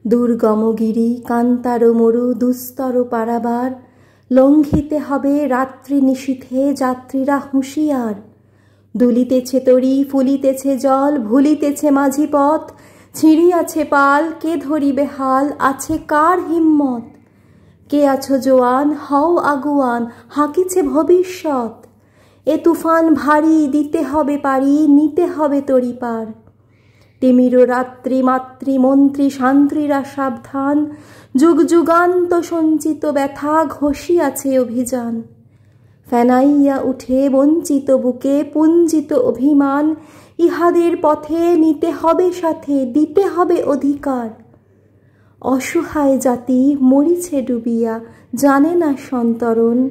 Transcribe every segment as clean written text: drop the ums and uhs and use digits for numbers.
দুর্গমগিরি কান্তার মরু দুস্তর পারাবার, লঙ্ঘিতে হবে রাত্রি নিশীথে যাত্রীরা হুঁশিয়ার। দুলিতেছে তরী ফুলিতেছে জল, ভুলিতেছে মাঝি পথ, ছিঁড়িয়াছে পাল কে ধরিবে হাল, আছে কার হিম্মত? কে আছো জোয়ান হও আগুয়ান, হাঁকিছে ভবিষ্যৎ। এ তুফান ভারী দিতে হবে পারি, নিতে হবে তরি পার। তিমির রাত্রি মাতৃ মন্ত্রী শান্ত্রীরা সাবধান, যুগ যুগান্ত সঞ্চিত ব্যথা ঘষিয়াছে অভিযান। ফেনাইয়া উঠে বঞ্চিত বুকে পুঞ্জিত অভিমান, ইহাদের পথে নিতে হবে সাথে, দিতে হবে অধিকার। অসহায় জাতি মরিছে ডুবিয়া, জানে না সন্তরণ।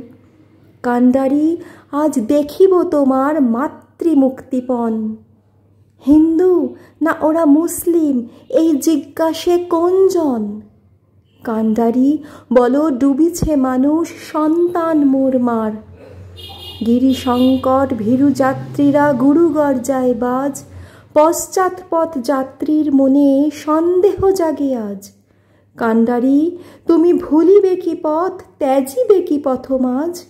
কান্ডারি আজ দেখিব তোমার মাতৃমুক্তিপণ। হিন্দু না ওরা মুসলিম এই জিজ্ঞাসে কোনজন? কান্ডারি বলো ডুবিছে মানুষ সন্তান মোরমার। গিরিশঙ্কর ভীরু যাত্রীরা গুরু গর্জায় বাজ, পশ্চাৎপথ যাত্রীর মনে সন্দেহ জাগে আজ। কান্ডারি তুমি ভুলিবে কি পথ, ত্যাজিবে কি পথমাজ?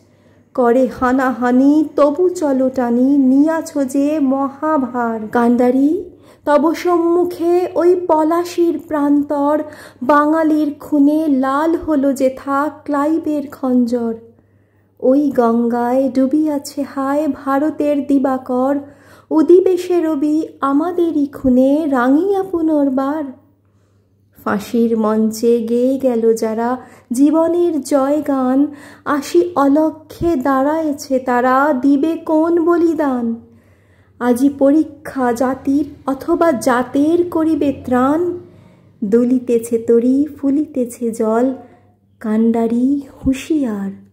করে হানাহানি তবু চলো টানি, নিয়াছ যে মহাভার। কান্ডারি তব সম্মুখে ওই পলাশির প্রান্তর, বাঙালির খুনে লাল হলো যেথা ক্লাইভের খঞ্জর। ওই গঙ্গায় ডুবিয়াছে হায় ভারতের দিবাকর, উদিবে রবি আমাদেরই খুনে রাঙিয়া পুনর্বার। ফাঁসির মঞ্চে গেয়ে গেল যারা জীবনের জয়গান, আসি অলক্ষ্যে দাঁড়ায়েছে তারা, দিবে কোন বলিদান? আজি পরীক্ষা জাতির অথবা জাতের করিবে ত্রাণ। দুলিতেছে তরী ফুলিতেছে জল, কান্ডারি হুঁশিয়ার।